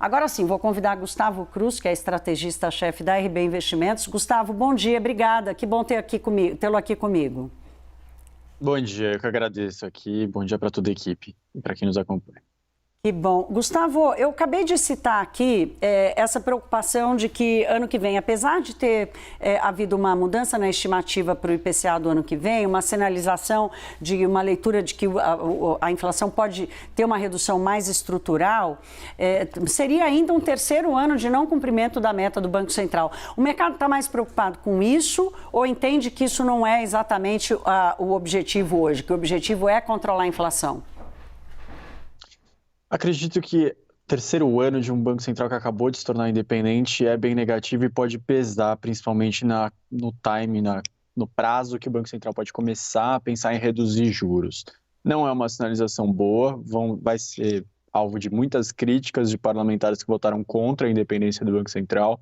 Agora sim, vou convidar Gustavo Cruz, que é estrategista-chefe da RB Investimentos. Gustavo, bom dia, obrigada. Que bom tê-lo aqui comigo. Bom dia, eu que agradeço aqui. Bom dia para toda a equipe e para quem nos acompanha. Que bom. Gustavo, eu acabei de citar aqui essa preocupação de que ano que vem, apesar de ter havido uma mudança na estimativa para o IPCA do ano que vem, uma sinalização de uma leitura de que a inflação pode ter uma redução mais estrutural, seria ainda um terceiro ano de não cumprimento da meta do Banco Central. O mercado está mais preocupado com isso ou entende que isso não é exatamente o objetivo hoje, que o objetivo é controlar a inflação? Acredito que terceiro ano de um Banco Central que acabou de se tornar independente é bem negativo e pode pesar, principalmente no time, no prazo que o Banco Central pode começar a pensar em reduzir juros. Não é uma sinalização boa, vai ser alvo de muitas críticas de parlamentares que votaram contra a independência do Banco Central,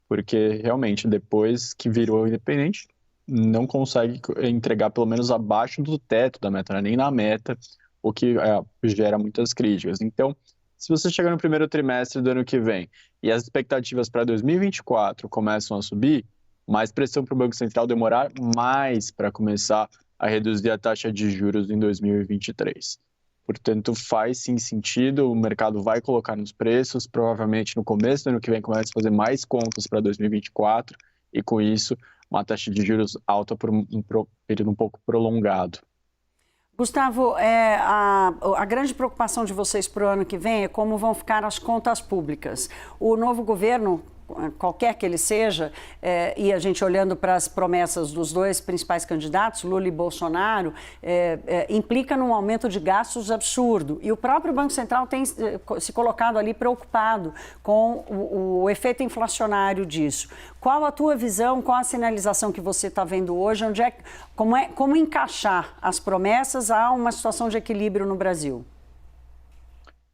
porque realmente depois que virou independente, não consegue entregar pelo menos abaixo do teto da meta, nem na meta, o que gera muitas críticas. Então, se você chegar no primeiro trimestre do ano que vem e as expectativas para 2024 começam a subir, mais pressão para o Banco Central demorar mais para começar a reduzir a taxa de juros em 2023. Portanto, faz sim sentido, o mercado vai colocar nos preços, provavelmente no começo do ano que vem começa a fazer mais contas para 2024 e com isso uma taxa de juros alta por um período um pouco prolongado. Gustavo, a grande preocupação de vocês para o ano que vem é como vão ficar as contas públicas. O novo governo, qualquer que ele seja, e a gente olhando para as promessas dos dois principais candidatos, Lula e Bolsonaro, implica num aumento de gastos absurdo. E o próprio Banco Central tem se colocado ali preocupado com o efeito inflacionário disso. Qual a tua visão, qual a sinalização que você está vendo hoje? Como encaixar as promessas a uma situação de equilíbrio no Brasil?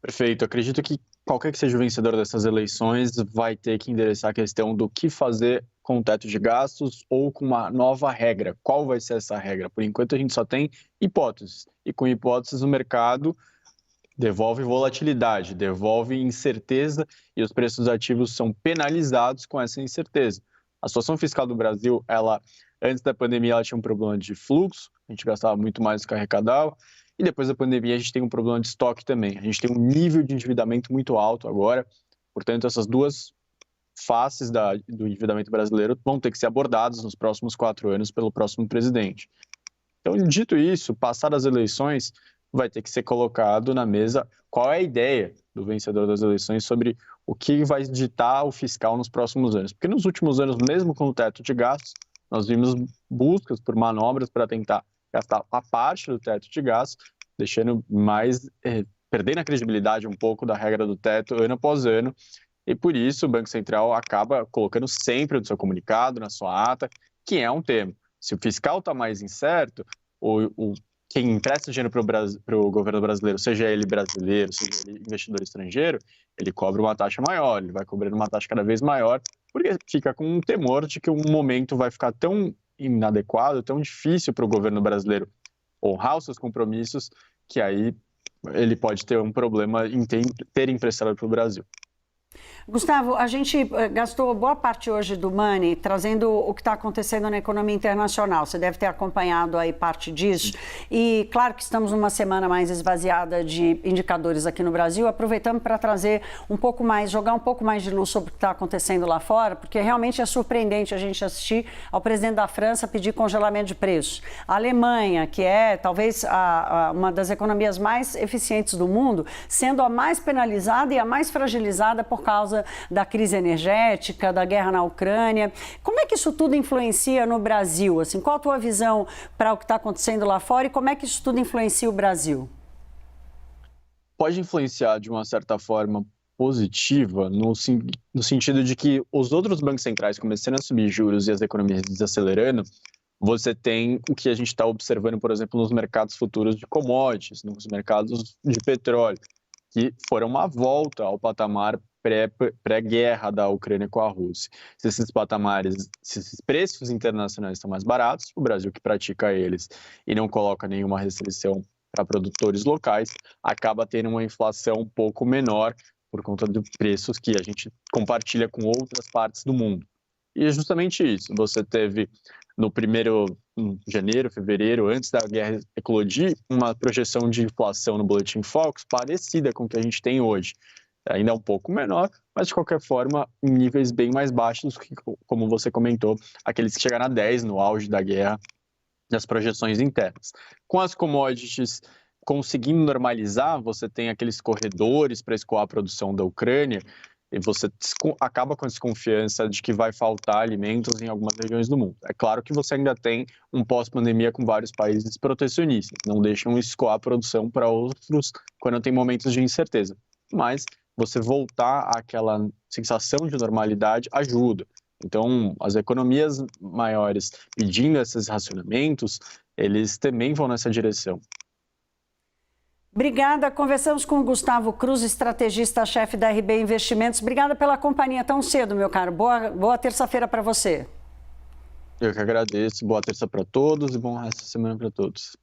Perfeito. Acredito que qualquer que seja o vencedor dessas eleições vai ter que endereçar a questão do que fazer com o teto de gastos ou com uma nova regra. Qual vai ser essa regra? Por enquanto, a gente só tem hipóteses. E com hipóteses, o mercado devolve volatilidade, devolve incerteza e os preços ativos são penalizados com essa incerteza. A situação fiscal do Brasil, antes da pandemia, ela tinha um problema de fluxo, a gente gastava muito mais do que arrecadava. E depois da pandemia, a gente tem um problema de estoque também. A gente tem um nível de endividamento muito alto agora. Portanto, essas duas faces do endividamento brasileiro vão ter que ser abordadas nos próximos 4 anos pelo próximo presidente. Então, dito isso, passadas as eleições, vai ter que ser colocado na mesa qual é a ideia do vencedor das eleições sobre o que vai ditar o fiscal nos próximos anos. Porque nos últimos anos, mesmo com o teto de gastos, nós vimos buscas por manobras para tentar gastar a parte do teto de gastos, deixando perdendo a credibilidade um pouco da regra do teto ano após ano, e por isso o Banco Central acaba colocando sempre no seu comunicado, na sua ata, que é um tema. Se o fiscal está mais incerto, quem empresta dinheiro para o governo brasileiro, seja ele brasileiro, seja ele investidor estrangeiro, ele cobra uma taxa maior, ele vai cobrando uma taxa cada vez maior, porque fica com um temor de que um momento vai ficar tão inadequado, tão difícil para o governo brasileiro honrar os seus compromissos, que aí ele pode ter um problema em ter emprestado para o Brasil. Gustavo, a gente gastou boa parte hoje do Money trazendo o que está acontecendo na economia internacional. Você deve ter acompanhado aí parte disso. E claro que estamos numa semana mais esvaziada de indicadores aqui no Brasil. Aproveitamos para trazer um pouco mais, jogar um pouco mais de luz sobre o que está acontecendo lá fora, porque realmente é surpreendente a gente assistir ao presidente da França pedir congelamento de preços. A Alemanha, que é talvez uma das economias mais eficientes do mundo, sendo a mais penalizada e a mais fragilizada por causa da crise energética, da guerra na Ucrânia. Como é que isso tudo influencia no Brasil? Assim, qual a tua visão para o que está acontecendo lá fora e como é que isso tudo influencia o Brasil? Pode influenciar de uma certa forma positiva, no sentido de que os outros bancos centrais começando a subir juros e as economias desacelerando, você tem o que a gente está observando, por exemplo, nos mercados futuros de commodities, nos mercados de petróleo, que foram uma volta ao patamar pré-guerra da Ucrânia com a Rússia. Se esses preços internacionais estão mais baratos, o Brasil que pratica eles e não coloca nenhuma restrição para produtores locais, acaba tendo uma inflação um pouco menor por conta de preços que a gente compartilha com outras partes do mundo. E é justamente isso. Você teve em janeiro, fevereiro, antes da guerra eclodir, uma projeção de inflação no Boletim Focus parecida com o que a gente tem hoje. Ainda um pouco menor, mas de qualquer forma em níveis bem mais baixos, que, como você comentou, aqueles que chegaram a 10 no auge da guerra, das projeções internas. Com as commodities conseguindo normalizar, você tem aqueles corredores para escoar a produção da Ucrânia, e você acaba com a desconfiança de que vai faltar alimentos em algumas regiões do mundo. É claro que você ainda tem um pós-pandemia com vários países protecionistas, não deixam escoar a produção para outros quando tem momentos de incerteza. Mas você voltar àquela sensação de normalidade ajuda. Então, as economias maiores pedindo esses racionamentos, eles também vão nessa direção. Obrigada. Conversamos com o Gustavo Cruz, estrategista-chefe da RB Investimentos. Obrigada pela companhia tão cedo, meu caro. Boa terça-feira para você. Eu que agradeço. Boa terça para todos e bom resto de semana para todos.